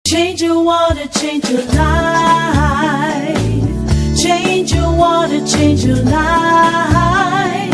Change your water, change your life. Change your water, change your life.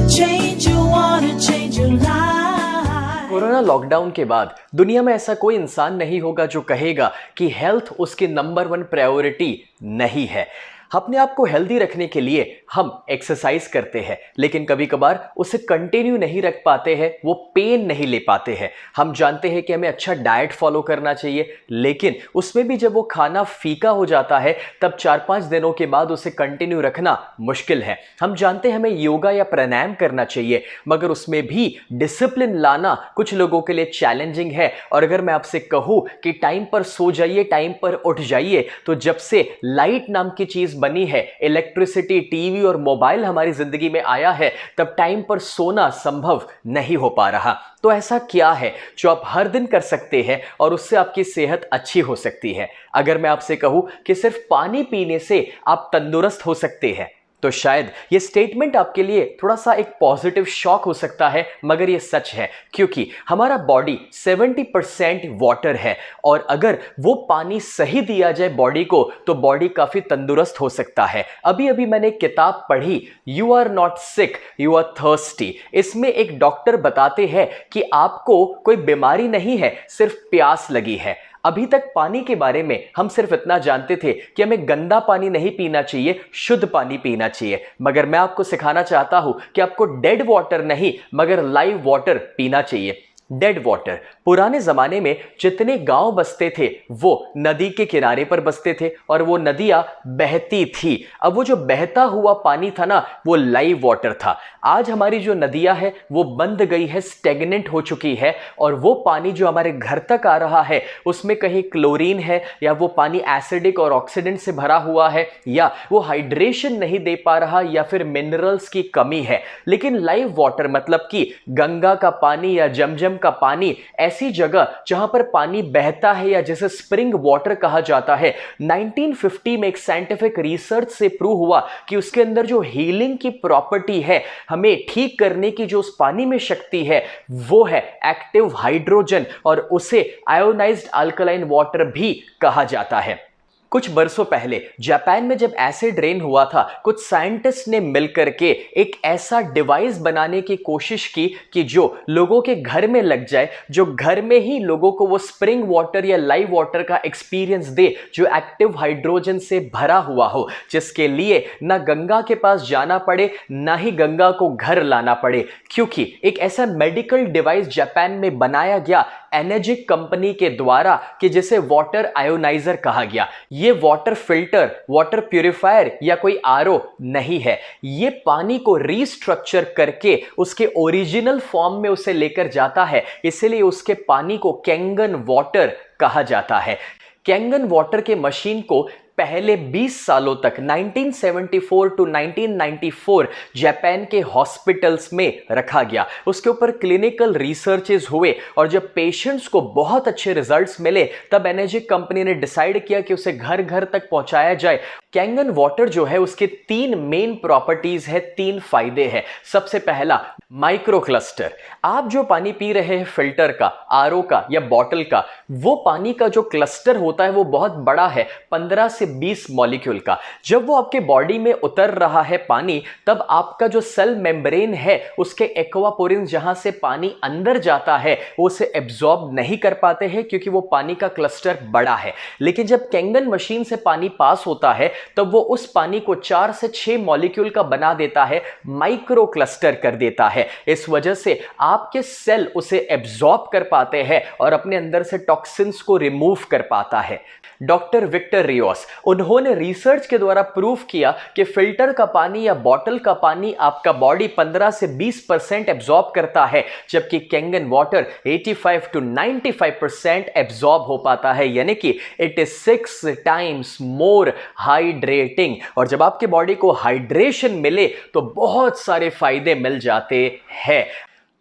Change your water, change your life. Corona lockdown के बाद दुनिया में ऐसा कोई इंसान नहीं होगा जो कहेगा कि हेल्थ उसकी नंबर 1 प्रायोरिटी नहीं है। अपने आप को हेल्दी रखने के लिए हम एक्सरसाइज करते हैं, लेकिन कभी कभार उसे कंटिन्यू नहीं रख पाते हैं, वो पेन नहीं ले पाते हैं। हम जानते हैं कि हमें अच्छा डाइट फॉलो करना चाहिए, लेकिन उसमें भी जब वो खाना फीका हो जाता है तब 4-5 दिनों के बाद उसे कंटिन्यू रखना मुश्किल है। हम जानते हैं हमें योगा या प्राणायाम करना चाहिए, मगर उसमें भी डिसिप्लिन लाना कुछ लोगों के लिए चैलेंजिंग है। और अगर मैं आपसे कहूँ कि टाइम पर सो जाइए, टाइम पर उठ जाइए, तो जब से लाइट नाम की चीज बनी है, इलेक्ट्रिसिटी, टीवी और मोबाइल हमारी जिंदगी में आया है, तब टाइम पर सोना संभव नहीं हो पा रहा। तो ऐसा क्या है जो आप हर दिन कर सकते हैं और उससे आपकी सेहत अच्छी हो सकती है? अगर मैं आपसे कहूं कि सिर्फ पानी पीने से आप तंदुरुस्त हो सकते हैं, तो शायद ये स्टेटमेंट आपके लिए थोड़ा सा एक पॉजिटिव शॉक हो सकता है, मगर ये सच है, क्योंकि हमारा बॉडी 70% वाटर है और अगर वो पानी सही दिया जाए बॉडी को, तो बॉडी काफी तंदुरुस्त हो सकता है। अभी अभी मैंने एक किताब पढ़ी, you are not sick, you are thirsty. इसमें एक डॉक्टर बताते हैं कि आपको कोई बीमारी नहीं है, सिर्फ प्यास लगी है। अभी तक पानी के बारे में हम सिर्फ इतना जानते थे कि हमें गंदा पानी नहीं पीना चाहिए, शुद्ध पानी पीना चाहिए। मगर मैं आपको सिखाना चाहता हूं कि आपको डेड वाटर नहीं मगर लाइव वाटर पीना चाहिए। डेड वाटर, पुराने जमाने में जितने गांव बसते थे वो नदी के किनारे पर बसते थे और वो नदियां बहती थी। अब वो जो बहता हुआ पानी था ना, वो लाइव वाटर था। आज हमारी जो नदियां है वो बंद गई है, स्टेगनेंट हो चुकी है, और वो पानी जो हमारे घर तक आ रहा है उसमें कहीं क्लोरीन है, या वो पानी एसिडिक और ऑक्सीडेंट से भरा हुआ है, या वो हाइड्रेशन नहीं दे पा रहा, या फिर मिनरल्स की कमी है। लेकिन लाइव वाटर मतलब कि गंगा का पानी या जमजम का पानी, ऐसी जगह जहां पर पानी बहता है या जिसे स्प्रिंग वाटर कहा जाता है, 1950 में एक साइंटिफिक रिसर्च से प्रूव हुआ कि उसके अंदर जो हीलिंग की प्रॉपर्टी है, हमें ठीक करने की जो उस पानी में शक्ति है, वो है एक्टिव हाइड्रोजन, और उसे आयोनाइज्ड अल्कलाइन वाटर भी कहा जाता है। कुछ बरसों पहले जापान में जब एसिड रेन हुआ था, कुछ साइंटिस्ट ने मिलकर के एक ऐसा डिवाइस बनाने की कोशिश की कि जो लोगों के घर में लग जाए, जो घर में ही लोगों को वो स्प्रिंग वाटर या लाइव वाटर का एक्सपीरियंस दे, जो एक्टिव हाइड्रोजन से भरा हुआ हो, जिसके लिए ना गंगा के पास जाना पड़े, ना ही गंगा को घर लाना पड़े। क्योंकि एक ऐसा मेडिकल डिवाइस जापान में बनाया गया एनर्जिक कंपनी के द्वारा कि जिसे वाटर आयोनाइजर कहा गया। ये वाटर फिल्टर, वाटर प्यूरिफायर या कोई आरओ नहीं है। ये पानी को रीस्ट्रक्चर करके उसके ओरिजिनल फॉर्म में उसे लेकर जाता है, इसलिए उसके पानी को कैंगन वाटर कहा जाता है। कैंगन वाटर के मशीन को पहले 20 सालों तक 1974 टू 1994 जापान के हॉस्पिटल्स में रखा गया। उसके ऊपर क्लिनिकल रिसर्चेस हुए और जब पेशेंट्स को बहुत अच्छे रिजल्ट्स मिले, तब एनर्जिक कंपनी ने डिसाइड किया कि उसे घर घर तक पहुंचाया जाए। कैंगन वाटर जो है उसके 3 मेन प्रॉपर्टीज है, 3 फायदे हैं। सबसे पहला, माइक्रो क्लस्टर। आप जो पानी पी रहे हैं फिल्टर का, आरओ का या बॉटल का, वो पानी का जो क्लस्टर होता है वो बहुत बड़ा है, 15 से 20 मॉलिक्यूल का। जब वो आपके बॉडी में उतर रहा है पानी, तब आपका जो सेल मेम्ब्रेन है, उसके एक्वापोरिन जहां से पानी अंदर जाता है, वो उसे एब्जॉर्ब नहीं कर पाते हैं क्योंकि वो पानी का क्लस्टर बड़ा है। लेकिन जब कैंगन मशीन से पानी पास होता है, तब वो उस पानी को 4 से 6 मॉलिक्यूल का बना देता है, माइक्रो क्लस्टर कर देता है। इस वजह से आपके सेल उसे एब्जॉर्ब कर पाते हैं और अपने अंदर से टॉक्सिन्स को रिमूव कर पाता है। डॉक्टर विक्टर रियोस, उन्होंने रिसर्च के द्वारा प्रूव किया कि फिल्टर का पानी या बॉटल का पानी आपका बॉडी 15 से 20% एब्जॉर्ब करता है, जबकि कैंगन वाटर 85 टू 95% एब्जॉर्ब हो पाता है, यानी कि it is 6 times more hydrating. और जब आपके बॉडी को हाइड्रेशन मिले तो बहुत सारे फायदे मिल जाते हैं।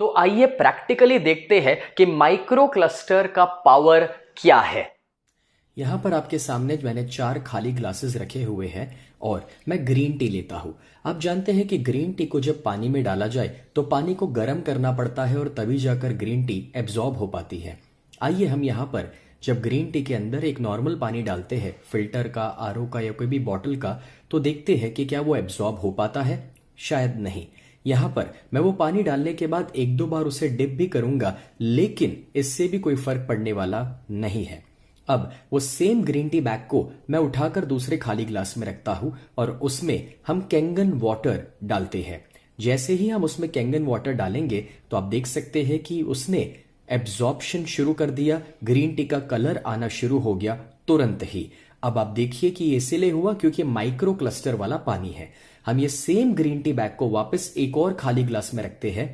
तो आइए प्रैक्टिकली देखते हैं कि माइक्रो क्लस्टर का पावर क्या है। यहाँ पर आपके सामने मैंने 4 खाली ग्लासेस रखे हुए हैं और मैं ग्रीन टी लेता हूँ। आप जानते हैं कि ग्रीन टी को जब पानी में डाला जाए तो पानी को गर्म करना पड़ता है और तभी जाकर ग्रीन टी एब्जॉर्ब हो पाती है। आइए हम यहाँ पर जब ग्रीन टी के अंदर एक नॉर्मल पानी डालते हैं, फिल्टर का, आरओ का या कोई भी बॉटल का, तो देखते हैं कि क्या वो एब्जॉर्ब हो पाता है? शायद नहीं। यहां पर मैं वो पानी डालने के बाद एक दो बार उसे डिप भी करूंगा, लेकिन इससे भी कोई फर्क पड़ने वाला नहीं है। अब वो सेम ग्रीन टी बैग को मैं उठाकर दूसरे खाली ग्लास में रखता हूं और उसमें हम कैंगन वाटर डालते हैं। जैसे ही हम उसमें कैंगन वाटर डालेंगे तो आप देख सकते हैं कि उसने एब्जॉर्प्शन शुरू कर दिया, ग्रीन टी का कलर आना शुरू हो गया तुरंत ही। अब आप देखिए कि ये इसीलिए हुआ क्योंकि माइक्रो क्लस्टर वाला पानी है। हम ये सेम ग्रीन टी बैग को वापस एक और खाली ग्लास में रखते हैं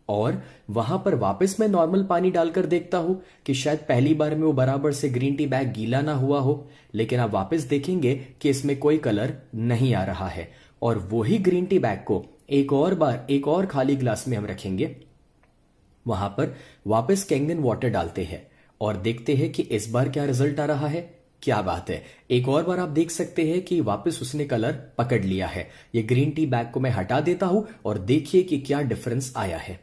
और वहां पर वापस मैं नॉर्मल पानी डालकर देखता हूं कि शायद पहली बार में वो बराबर से ग्रीन टी बैग गीला ना हुआ हो, लेकिन आप वापस देखेंगे कि इसमें कोई कलर नहीं आ रहा है। और वही ग्रीन टी बैग को एक और बार एक और खाली ग्लास में हम रखेंगे, वहां पर वापस कैंगन वाटर डालते हैं और देखते हैं कि इस बार क्या रिजल्ट आ रहा है। क्या बात है, एक और बार आप देख सकते हैं कि वापस उसने कलर पकड़ लिया है। ये ग्रीन टी बैग को मैं हटा देता हूं और देखिए कि क्या डिफरेंस आया है।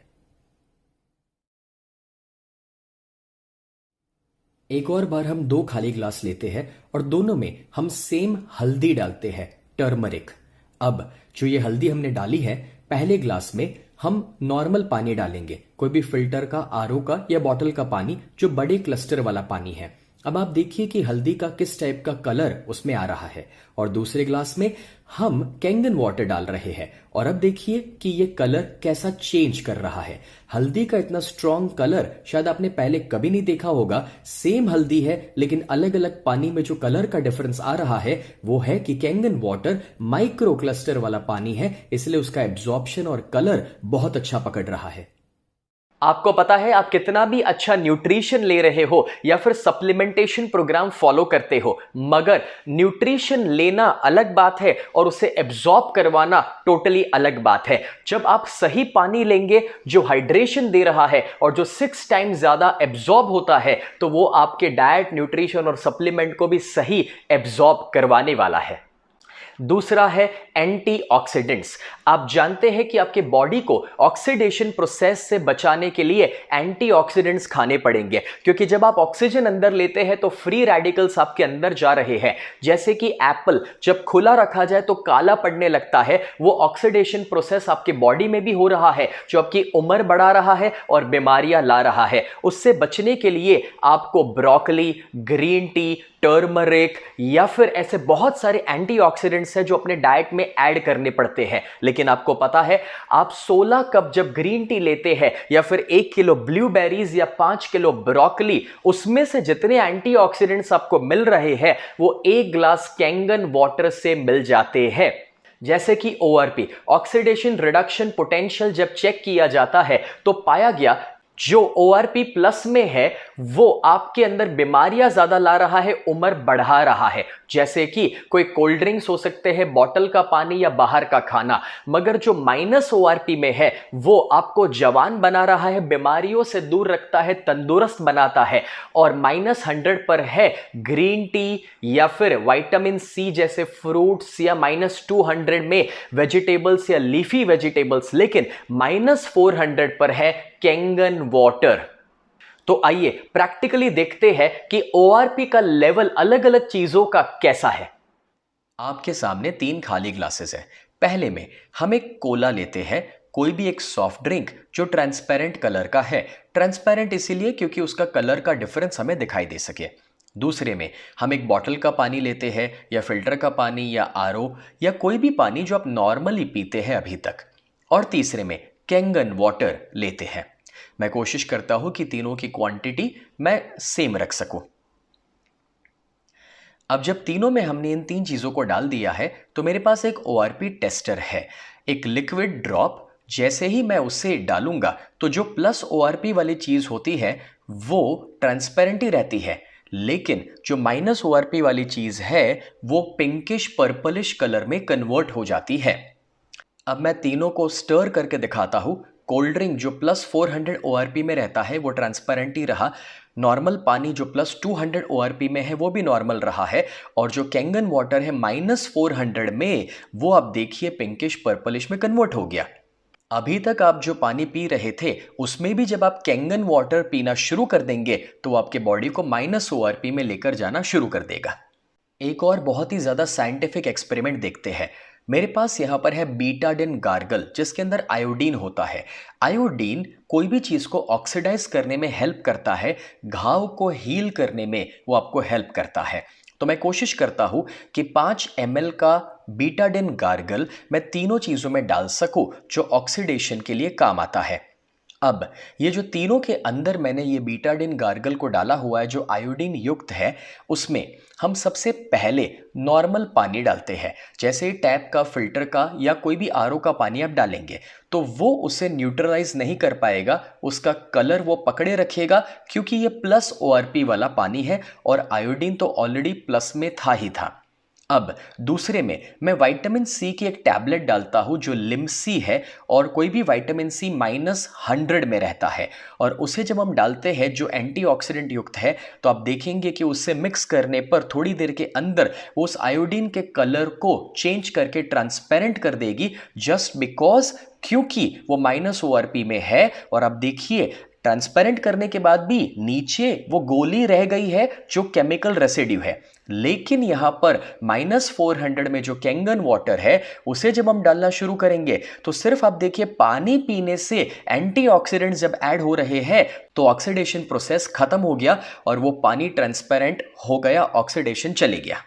एक और बार हम दो खाली ग्लास लेते हैं और दोनों में हम सेम हल्दी डालते हैं, टर्मरिक। अब जो ये हल्दी हमने डाली है, पहले ग्लास में हम नॉर्मल पानी डालेंगे, कोई भी फिल्टर का, आरओ का या बॉटल का पानी, जो बड़े क्लस्टर वाला पानी है। अब आप देखिए कि हल्दी का किस टाइप का कलर उसमें आ रहा है। और दूसरे ग्लास में हम कैंगन वाटर डाल रहे हैं और अब देखिए कि ये कलर कैसा चेंज कर रहा है। हल्दी का इतना स्ट्रॉन्ग कलर शायद आपने पहले कभी नहीं देखा होगा। सेम हल्दी है लेकिन अलग अलग पानी में जो कलर का डिफरेंस आ रहा है वो है कि कैंगन वाटर माइक्रो क्लस्टर वाला पानी है, इसलिए उसका एब्जॉर्प्शन और कलर बहुत अच्छा पकड़ रहा है। आपको पता है आप कितना भी अच्छा न्यूट्रिशन ले रहे हो या फिर सप्लीमेंटेशन प्रोग्राम फॉलो करते हो, मगर न्यूट्रिशन लेना अलग बात है और उसे एब्जॉर्ब करवाना टोटली अलग बात है। जब आप सही पानी लेंगे जो हाइड्रेशन दे रहा है और जो 6 टाइम्स ज्यादा एब्जॉर्ब होता है, तो वो आपके डाइट, न्यूट्रिशन और सप्लीमेंट को भी सही एब्जॉर्ब करवाने वाला है। दूसरा है एंटीऑक्सीडेंट्स। आप जानते हैं कि आपके बॉडी को ऑक्सीडेशन प्रोसेस से बचाने के लिए एंटीऑक्सीडेंट्स खाने पड़ेंगे, क्योंकि जब आप ऑक्सीजन अंदर लेते हैं तो फ्री रेडिकल्स आपके अंदर जा रहे हैं। जैसे कि एप्पल जब खुला रखा जाए तो काला पड़ने लगता है, वो ऑक्सीडेशन प्रोसेस आपके बॉडी में भी हो रहा है, जो आपकी उम्र बढ़ा रहा है और बीमारियां ला रहा है। उससे बचने के लिए आपको ब्रोकली, ग्रीन टी, टर्मरिक या फिर ऐसे बहुत सारे एंटीऑक्सीडेंट्स हैं जो अपने डाइट में ऐड करने पड़ते हैं। लेकिन आपको पता है, आप 16 कप जब ग्रीन टी लेते हैं या फिर 1 किलो ब्लूबेरीज या 5 किलो ब्रोकली, उसमें से जितने एंटीऑक्सीडेंट्स आपको मिल रहे हैं वो 1 ग्लास कैंगन वाटर से मिल जाते हैं। जैसे कि ORP, ऑक्सीडेशन रिडक्शन पोटेंशियल, जब चेक किया जाता है तो पाया गया जो ORP प्लस में है वो आपके अंदर बीमारियां ज्यादा ला रहा है, उम्र बढ़ा रहा है। जैसे कि कोई कोल्ड ड्रिंक्स हो सकते हैं, बॉटल का पानी या बाहर का खाना। मगर जो माइनस ORP में है वो आपको जवान बना रहा है, बीमारियों से दूर रखता है, तंदुरुस्त बनाता है। और -100 पर है ग्रीन टी या फिर विटामिन C जैसे फ्रूट्स, या -200 में वेजिटेबल्स या लीफी वेजिटेबल्स। लेकिन -400 पर है कैंगन वाटर। तो आइए प्रैक्टिकली देखते हैं कि ORP का लेवल अलग अलग चीजों का कैसा है। आपके सामने 3 खाली ग्लासेस हैं। पहले में हम एक कोला लेते हैं, कोई भी एक सॉफ्ट ड्रिंक जो ट्रांसपेरेंट कलर का है। ट्रांसपेरेंट इसीलिए क्योंकि उसका कलर का डिफरेंस हमें दिखाई दे सके। दूसरे में हम एक बॉटल का पानी लेते हैं, या फिल्टर का पानी, या RO, या कोई भी पानी जो आप नॉर्मली पीते हैं अभी तक। और तीसरे में कैंगन वाटर लेते हैं। मैं कोशिश करता हूं कि तीनों की क्वांटिटी मैं सेम रख सकूं। अब जब तीनों में हमने इन 3 चीजों को डाल दिया है तो मेरे पास एक ORP टेस्टर है, एक लिक्विड ड्रॉप। जैसे ही मैं उसे डालूंगा तो जो प्लस ORP वाली चीज होती है वो ट्रांसपेरेंट ही रहती है, लेकिन जो माइनस ORP वाली चीज है वो पिंकिश पर्पलिश कलर में कन्वर्ट हो जाती है। अब मैं तीनों को स्टर करके दिखाता हूं। कोल्ड ड्रिंक जो +400 ORP में रहता है वो ट्रांसपेरेंट ही रहा। नॉर्मल पानी जो +200 ORP में है वो भी नॉर्मल रहा है। और जो कैंगन वाटर है -400 में, वो आप देखिए पिंकिश पर्पलिश में कन्वर्ट हो गया। अभी तक आप जो पानी पी रहे थे उसमें भी जब आप कैंगन वाटर पीना शुरू कर देंगे तो आपके बॉडी को -ORP में लेकर जाना शुरू कर देगा। एक और बहुत ही ज़्यादा साइंटिफिक एक्सपेरिमेंट देखते हैं। मेरे पास यहाँ पर है बीटाडिन गार्गल, जिसके अंदर आयोडीन होता है। आयोडीन कोई भी चीज़ को ऑक्सीडाइज करने में हेल्प करता है, घाव को हील करने में वो आपको हेल्प करता है। तो मैं कोशिश करता हूँ कि 5 ml का बीटाडिन गार्गल मैं तीनों चीज़ों में डाल सकूँ जो ऑक्सीडेशन के लिए काम आता है। अब ये जो तीनों के अंदर मैंने ये बीटाडिन गार्गल को डाला हुआ है जो आयोडीन युक्त है, उसमें हम सबसे पहले नॉर्मल पानी डालते हैं। जैसे ही टैप का, फिल्टर का या कोई भी आरओ का पानी आप डालेंगे तो वो उसे न्यूट्रलाइज नहीं कर पाएगा, उसका कलर वो पकड़े रखेगा क्योंकि ये +ORP वाला पानी है और आयोडीन तो ऑलरेडी प्लस में था ही था। अब दूसरे में मैं विटामिन सी की एक टैबलेट डालता हूं जो लिमसी है और कोई भी विटामिन सी -100 में रहता है, और उसे जब हम डालते हैं जो एंटीऑक्सीडेंट युक्त है तो आप देखेंगे कि उससे मिक्स करने पर थोड़ी देर के अंदर वो उस आयोडीन के कलर को चेंज करके ट्रांसपेरेंट कर देगी, जस्ट बिकॉज क्योंकि वो -ORP में है। और आप देखिए ट्रांसपेरेंट करने के बाद भी नीचे वो गोली रह गई है जो केमिकल रेसिड्यू है, लेकिन यहां पर -400 में जो कैंगन वाटर है उसे जब हम डालना शुरू करेंगे तो सिर्फ आप देखिए पानी पीने से एंटीऑक्सीडेंट जब ऐड हो रहे हैं तो ऑक्सीडेशन प्रोसेस खत्म हो गया और वो पानी ट्रांसपेरेंट हो गया, ऑक्सीडेशन चले गया।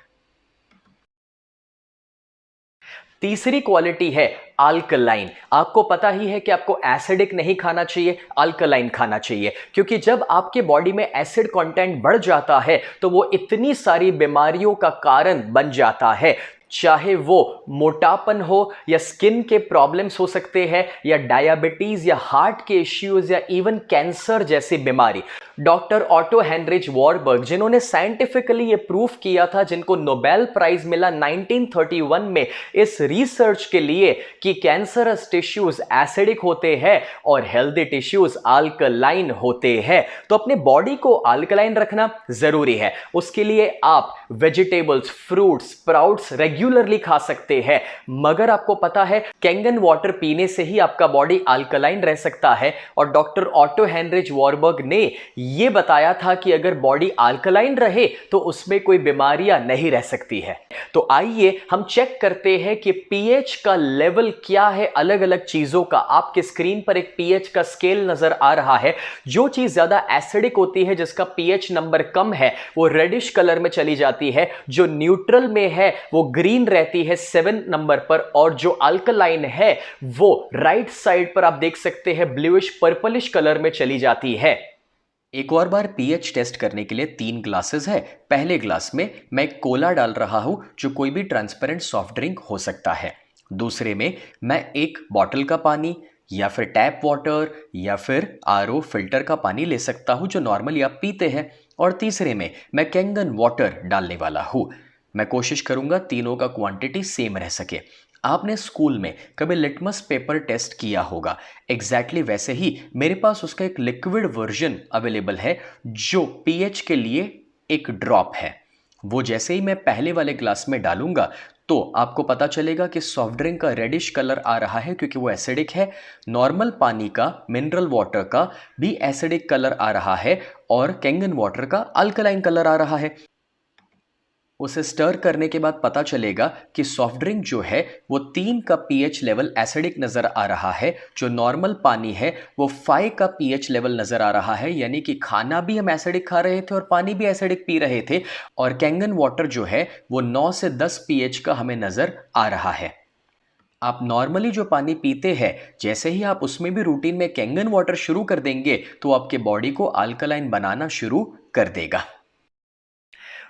तीसरी क्वालिटी है अल्कलाइन। आपको पता ही है कि आपको एसिडिक नहीं खाना चाहिए, अल्कलाइन खाना चाहिए, क्योंकि जब आपके बॉडी में एसिड कंटेंट बढ़ जाता है तो वो इतनी सारी बीमारियों का कारण बन जाता है, चाहे वो मोटापन हो या स्किन के प्रॉब्लम्स हो सकते हैं या डायबिटीज या हार्ट के इश्यूज या इवन कैंसर जैसी बीमारी। डॉक्टर ऑटो हेनरिच वॉरबर्ग, जिन्होंने साइंटिफिकली ये प्रूफ किया था, जिनको नोबेल प्राइज मिला 1931 में इस रिसर्च के लिए कि कैंसरस टिश्यूज एसिडिक होते हैं और हेल्दी टिश्यूज अल्कलाइन होते हैं। तो अपने बॉडी को अल्कलाइन रखना जरूरी है। उसके लिए आप वेजिटेबल्स, फ्रूट्स, स्प्राउट्स रेगुलरली खा सकते हैं, मगर आपको पता है कैंगन वाटर पीने से ही आपका बॉडी अल्कलाइन रह सकता है। और डॉक्टर ऑटो हेनरिच वॉरबर्ग ने यह बताया था कि अगर बॉडी अल्कलाइन रहे तो उसमें कोई बीमारियां नहीं रह सकती है। तो आइए हम चेक करते हैं कि पीएच का लेवल क्या है अलग अलग चीजों का। आपके स्क्रीन पर एक पीएच का स्केल नजर आ रहा है। जो चीज ज्यादा एसिडिक होती है, जिसका पीएच नंबर कम है, वो रेडिश कलर में चली जाती है। जो न्यूट्रल में है वो ग्रीन रहती है 7 नंबर पर, और जो अल्कलाइन है वो राइट साइड पर आप देख सकते हैं ब्लूइश पर्पलिश कलर में चली जाती है। एक और बार पीएच टेस्ट करने के लिए 3 ग्लासेस है। पहले ग्लास में मैं कोला डाल रहा हूं जो कोई भी ट्रांसपेरेंट सॉफ्ट ड्रिंक हो सकता है। दूसरे में मैं एक बॉटल का पानी या फिर टैप वाटर या फिर आरओ फिल्टर का पानी ले सकता हूं जो नॉर्मली आप पीते हैं। और तीसरे में मैं कैंगन वाटर डालने वाला हूं। मैं कोशिश करूंगा तीनों का क्वांटिटी सेम रह सके। आपने स्कूल में कभी लिटमस पेपर टेस्ट किया होगा, एग्जैक्टली वैसे ही मेरे पास उसका एक लिक्विड वर्जन अवेलेबल है जो पीएच के लिए एक ड्रॉप है। वो जैसे ही मैं पहले वाले ग्लास में डालूंगा तो आपको पता चलेगा कि सॉफ्ट ड्रिंक का रेडिश कलर आ रहा है क्योंकि वो एसिडिक है। नॉर्मल पानी का, मिनरल वाटर का भी एसिडिक कलर आ रहा है और कैंगन वाटर का अल्कलाइन कलर आ रहा है। उसे स्टर करने के बाद पता चलेगा कि सॉफ्ट ड्रिंक जो है वो 3 का पीएच लेवल एसिडिक नजर आ रहा है। जो नॉर्मल पानी है वो 5 का पीएच लेवल नजर आ रहा है, यानी कि खाना भी हम एसिडिक खा रहे थे और पानी भी एसिडिक पी रहे थे। और कैंगन वाटर जो है वो 9 से 10 पीएच का हमें नजर आ रहा है। आप नॉर्मली जो पानी पीते हैं, जैसे ही आप उसमें भी रूटीन में कैंगन वाटर शुरू कर देंगे तो आपके बॉडी को अल्कलाइन बनाना शुरू कर देगा।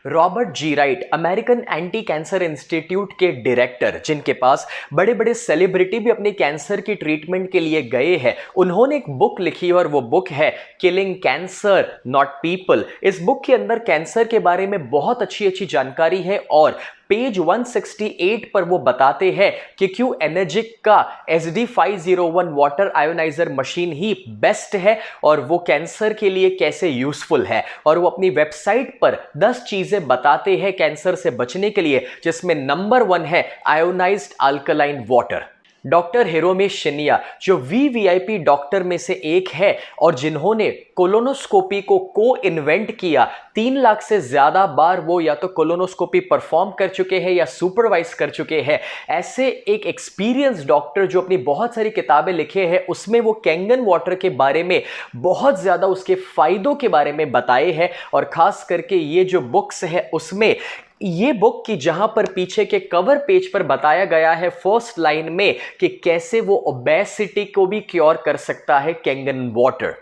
Robert G Wright, American anti cancer institute के डायरेक्टर, जिनके पास बड़े बड़े सेलिब्रिटी भी अपने कैंसर की ट्रीटमेंट के लिए गए हैं, उन्होंने एक बुक लिखी और वो बुक है किलिंग कैंसर नॉट पीपल। इस बुक के अंदर कैंसर के बारे में बहुत अच्छी अच्छी जानकारी है और पेज 168 पर वो बताते हैं कि क्यों एनर्जिक का SD501 वाटर आयोनाइजर मशीन ही बेस्ट है और वो कैंसर के लिए कैसे यूजफुल है। और वो अपनी वेबसाइट पर 10 चीजें बताते हैं कैंसर से बचने के लिए, जिसमें नंबर 1 है ionised alkaline water. Doctor Hiromi Shinya जो वीवीआईपी डॉक्टर में से एक है और जिन्होंने कोलोनोस्कोपी को इन्वेंट किया। 3 लाख से ज्यादा बार वो या तो कोलोनोस्कोपी परफॉर्म कर चुके हैं या सुपरवाइज कर चुके हैं। ऐसे एक एक्सपीरियंस डॉक्टर जो अपनी बहुत सारी किताबें लिखे हैं, उसमें वो कैंगन वाटर के बारे में बहुत ज्यादा उसके फायदों के बारे में बताए हैं। और खास करके ये जो बुक्स है उसमें ये बुक की जहां पर पीछे के कवर पेज पर बताया गया है फर्स्ट लाइन में कि कैसे वो ओबेसिटी को भी क्योर कर सकता है Kangen water.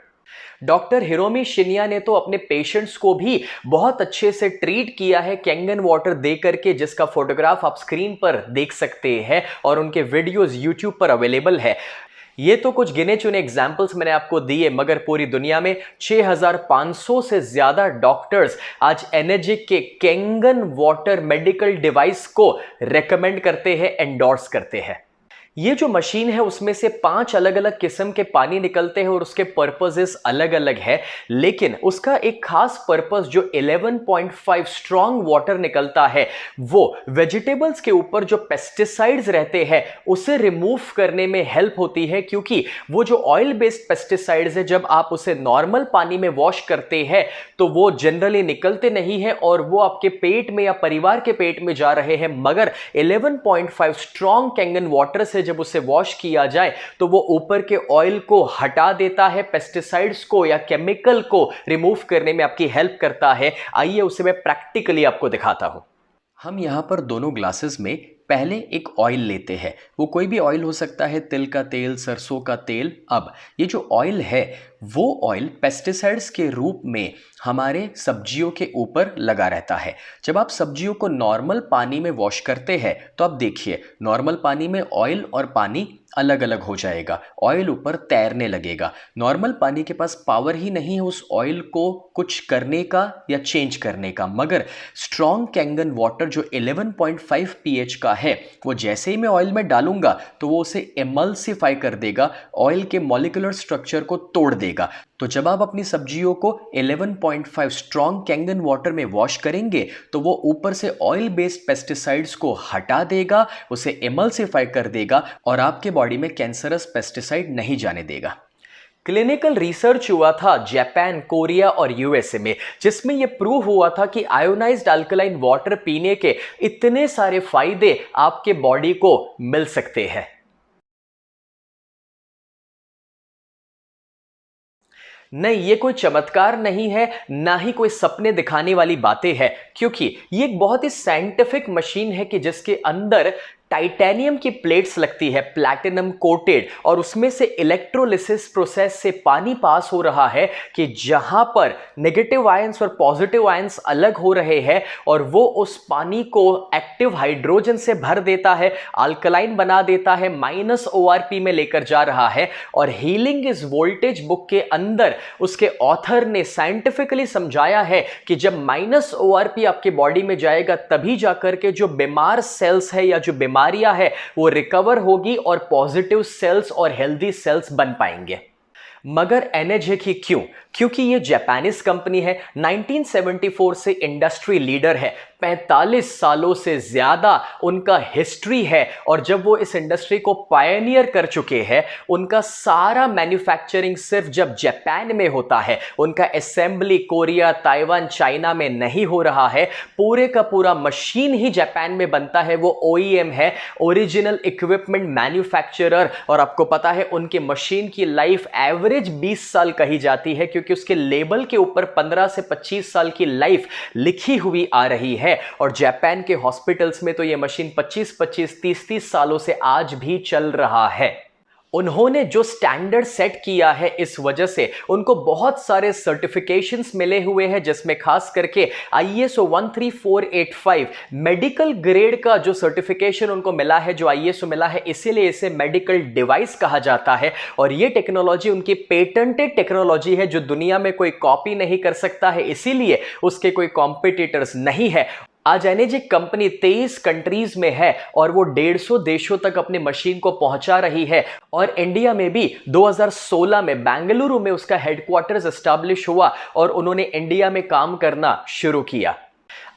Doctor Hiromi Shinya ने तो अपने पेशेंट्स को भी बहुत अच्छे से ट्रीट किया है कैंगन वाटर दे करके, जिसका फोटोग्राफ आप स्क्रीन पर देख सकते हैं और उनके वीडियोस यूट्यूब पर अवेलेबल है। ये तो कुछ गिने चुने एग्जाम्पल्स मैंने आपको दिए, मगर पूरी दुनिया में 6500 से ज्यादा डॉक्टर्स आज एनर्जिक के कैंगन वाटर मेडिकल डिवाइस को रेकमेंड करते हैं, एंडोर्स करते हैं। ये जो मशीन है उसमें से 5 अलग अलग किस्म के पानी निकलते हैं और उसके पर्पसेस अलग अलग है, लेकिन उसका एक खास पर्पस जो 11.5 स्ट्रॉन्ग वाटर निकलता है वो वेजिटेबल्स के ऊपर जो पेस्टिसाइड्स रहते हैं उसे रिमूव करने में हेल्प होती है। क्योंकि वो जो ऑयल बेस्ड पेस्टिसाइड्स है जब आप उसे नॉर्मल पानी में वॉश करते हैं तो वो जनरली निकलते नहीं है और वो आपके पेट में या परिवार के पेट में जा रहे हैं, मगर 11.5 स्ट्रॉन्ग कैंगन वाटर से जब उसे वॉश किया जाए तो वो ऊपर के ऑयल को हटा देता है, पेस्टिसाइड्स को या केमिकल को रिमूव करने में आपकी हेल्प करता है। आइए उसे मैं प्रैक्टिकली आपको दिखाता हूं। हम यहां पर दोनों ग्लासेस में पहले एक ऑयल लेते हैं, वो कोई भी ऑयल हो सकता है, तिल का तेल, सरसों का तेल। अब ये जो ऑयल है वो ऑयल पेस्टिसाइड्स के रूप में हमारे सब्जियों के ऊपर लगा रहता है। जब आप सब्जियों को नॉर्मल पानी में वॉश करते हैं तो आप देखिए नॉर्मल पानी में ऑयल और पानी अलग अलग हो जाएगा, ऑयल ऊपर तैरने लगेगा। नॉर्मल पानी के पास पावर ही नहीं है उस ऑयल को कुछ करने का या चेंज करने का, मगर स्ट्रॉन्ग कैंगन वाटर जो 11.5 pH का है वो जैसे ही मैं ऑयल में डालूंगा तो वो उसे एमल्सिफाई कर देगा, ऑयल के मॉलिक्यूलर स्ट्रक्चर को तोड़ देगा। तो जब आप अपनी सब्जियों को 11.5 स्ट्रॉन्ग कैंगन वाटर में वॉश करेंगे तो वो ऊपर से ऑयल बेस्ड पेस्टिसाइड्स को हटा देगा, उसे एमल्सिफाई कर देगा और आपके बॉडी में कैंसरस पेस्टिसाइड नहीं जाने देगा। क्लिनिकल रिसर्च हुआ था जापान, कोरिया और यूएसए में, जिसमें यह प्रूव हुआ था कि आयोनाइज्ड अल्कलाइन वाटर पीने के इतने सारे फायदे आपके बॉडी को मिल सकते हैं। नहीं, ये कोई चमत्कार नहीं है, ना ही कोई सपने दिखाने वाली बातें हैं, क्योंकि ये एक बहुत ही साइंटिफिक मशीन है कि जिसके अंदर टाइटेनियम की प्लेट्स लगती है, प्लैटिनम कोटेड, और उसमें से इलेक्ट्रोलिसिस प्रोसेस से पानी पास हो रहा है कि जहां पर नेगेटिव आयंस और पॉजिटिव आयंस अलग हो रहे हैं और वो उस पानी को एक्टिव हाइड्रोजन से भर देता है, अल्कलाइन बना देता है, -ORP में लेकर जा रहा है। और हीलिंग इज वोल्टेज बुक के अंदर उसके ऑथर ने साइंटिफिकली समझाया है कि जब -ORP आपके बॉडी में जाएगा तभी जाकर के जो बीमार सेल्स है या जो बीमारियां है वो रिकवर होगी और पॉजिटिव सेल्स और हेल्दी सेल्स बन पाएंगे। मगर एनर्जिक ही क्यों? क्योंकि ये जापानीज कंपनी है, 1974 से इंडस्ट्री लीडर है, 45 सालों से ज्यादा उनका हिस्ट्री है। और जब वो इस इंडस्ट्री को पायनियर कर चुके हैं, उनका सारा मैन्युफैक्चरिंग सिर्फ जब जापान में होता है, उनका असेंबली कोरिया, ताइवान, चाइना में नहीं हो रहा है, पूरे का पूरा मशीन ही जापान में बनता है। वो OEM है, ओरिजिनल इक्विपमेंट मैन्युफैक्चरर, और आपको पता है उनके मशीन की लाइफ एवरेज 20 साल कही जाती है, क्योंकि उसके लेबल के ऊपर 15 से 25 साल की लाइफ लिखी हुई आ रही है। और जापान के हॉस्पिटल्स में तो यह मशीन 25-25, 30-30 सालों से आज भी चल रहा है। उन्होंने जो स्टैंडर्ड सेट किया है, इस वजह से उनको बहुत सारे सर्टिफिकेशंस मिले हुए हैं, जिसमें खास करके ISO 13485 मेडिकल ग्रेड का जो सर्टिफिकेशन उनको मिला है, जो ISO मिला है, इसीलिए इसे मेडिकल डिवाइस कहा जाता है। और ये टेक्नोलॉजी उनकी पेटेंटेड टेक्नोलॉजी है जो दुनिया में कोई कॉपी नहीं कर सकता है, इसीलिए उसके कोई कॉम्पिटिटर्स नहीं है। आज एनर्जिक कंपनी 23 कंट्रीज में है और वो 150 देशों तक अपनी मशीन को पहुंचा रही है। और इंडिया में भी 2016 में बेंगलुरु में उसका हेडक्वार्टर्स एस्टैब्लिश हुआ और उन्होंने इंडिया में काम करना शुरू किया।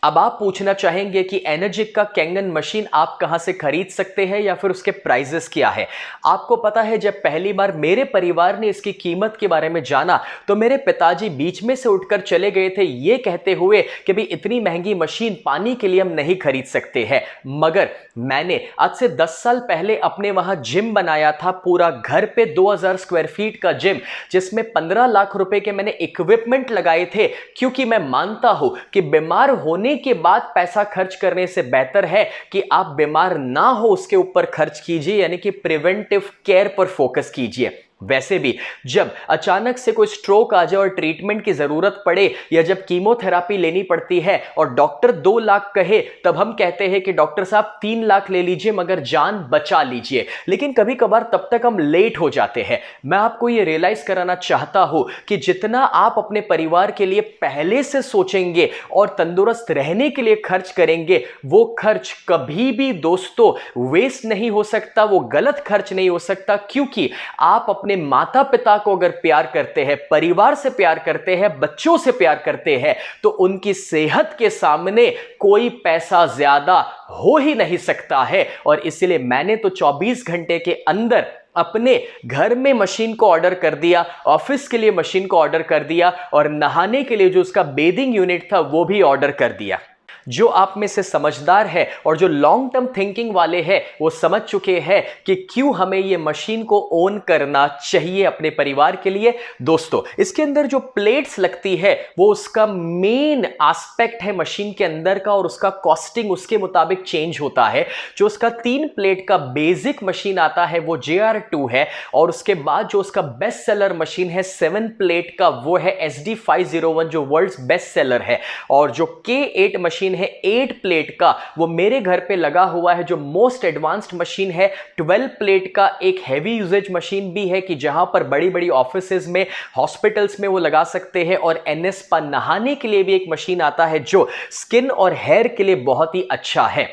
अब आप पूछना चाहेंगे कि एनर्जिक का कैंगन मशीन आप कहां से खरीद सकते हैं या फिर उसके प्राइजेस क्या है। आपको पता है, जब पहली बार मेरे परिवार ने इसकी कीमत के बारे में जाना तो मेरे पिताजी बीच में से उठकर चले गए थे, ये कहते हुए कि भाई इतनी महंगी मशीन पानी के लिए हम नहीं खरीद सकते हैं। मगर मैंने आज से 10 साल पहले अपने वहां जिम बनाया था, पूरा घर पे 2000 स्क्वायर फीट का जिम, जिसमें 15 लाख रुपए के मैंने इक्विपमेंट लगाए थे, क्योंकि मैं मानता हूं कि बीमार होने के बाद पैसा खर्च करने से बेहतर है कि आप बीमार ना हो उसके ऊपर खर्च कीजिए, यानी कि प्रिवेंटिव केयर पर फोकस कीजिए। वैसे भी जब अचानक से कोई स्ट्रोक आ जाए और ट्रीटमेंट की जरूरत पड़े, या जब कीमोथेरापी लेनी पड़ती है और डॉक्टर 2 लाख कहे, तब हम कहते हैं कि डॉक्टर साहब 3 लाख ले लीजिए मगर जान बचा लीजिए। लेकिन कभी कभार तब तक हम लेट हो जाते हैं। मैं आपको यह रियलाइज कराना चाहता हूं कि जितना आप अपने परिवार के लिए पहले से सोचेंगे और तंदुरुस्त रहने के लिए खर्च करेंगे, वो खर्च कभी भी दोस्तों वेस्ट नहीं हो सकता, वो गलत खर्च नहीं हो सकता। क्योंकि आप अपने माता पिता को अगर प्यार करते हैं, परिवार से प्यार करते हैं, बच्चों से प्यार करते हैं, तो उनकी सेहत के सामने कोई पैसा ज्यादा हो ही नहीं सकता है। और इसलिए मैंने तो 24 घंटे के अंदर अपने घर में मशीन को ऑर्डर कर दिया, ऑफिस के लिए मशीन को ऑर्डर कर दिया, और नहाने के लिए जो उसका बेदिंग यूनिट था वो भी ऑर्डर कर दिया। जो आप में से समझदार है और जो लॉन्ग टर्म थिंकिंग वाले हैं, वो समझ चुके हैं कि क्यों हमें ये मशीन को ओन करना चाहिए अपने परिवार के लिए। दोस्तों, इसके अंदर जो प्लेट्स लगती है वो उसका मेन एस्पेक्ट है मशीन के अंदर का, और उसका कॉस्टिंग उसके मुताबिक चेंज होता है। जो उसका 3 प्लेट का बेसिक मशीन आता है वो JR2 है, और उसके बाद जो उसका बेस्ट सेलर मशीन है 7 प्लेट का, वो है SD501 जो वर्ल्ड्स बेस्ट सेलर है। और जो K8 मशीन है 8 प्लेट का, वो मेरे घर पे लगा हुआ है, जो मोस्ट एडवांस्ड मशीन है। 12 प्लेट का एक हैवी यूजेज मशीन भी है कि जहां पर बड़ी बड़ी ऑफिसेज में, हॉस्पिटल्स में वो लगा सकते हैं। और NS पर नहाने के लिए भी एक मशीन आता है जो स्किन और हेयर के लिए बहुत ही अच्छा है।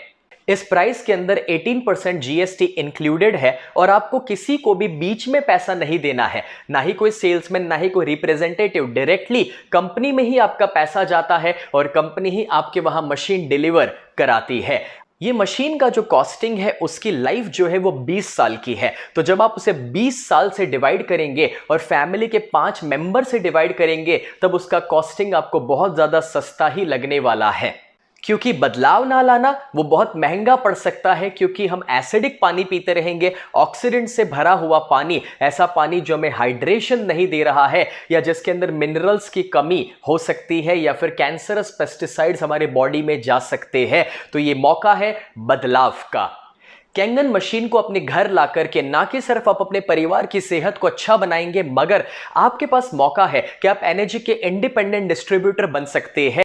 इस प्राइस के अंदर 18% GST इंक्लूडेड है, और आपको किसी को भी बीच में पैसा नहीं देना है, ना ही कोई सेल्समैन, ना ही कोई रिप्रेजेंटेटिव। डायरेक्टली कंपनी में ही आपका पैसा जाता है और कंपनी ही आपके वहां मशीन डिलीवर कराती है। ये मशीन का जो कॉस्टिंग है उसकी लाइफ जो है वो 20 साल की है। तो जब आप उसे 20 साल से डिवाइड करेंगे और फैमिली के 5 मेंबर से डिवाइड करेंगे, तब उसका कॉस्टिंग आपको बहुत ज्यादा सस्ता ही लगने वाला है। क्योंकि बदलाव ना लाना वो बहुत महंगा पड़ सकता है, क्योंकि हम एसिडिक पानी पीते रहेंगे, ऑक्सीडेंट से भरा हुआ पानी, ऐसा पानी जो हमें हाइड्रेशन नहीं दे रहा है, या जिसके अंदर मिनरल्स की कमी हो सकती है, या फिर कैंसरस पेस्टिसाइड्स हमारे बॉडी में जा सकते हैं। तो ये मौका है बदलाव का। कैंगन मशीन को अपने घर ला करके ना कि सिर्फ आप अपने परिवार की सेहत को अच्छा बनाएंगे, मगर आपके पास मौका है कि आप एनर्जी के इंडिपेंडेंट डिस्ट्रीब्यूटर बन सकते हैं।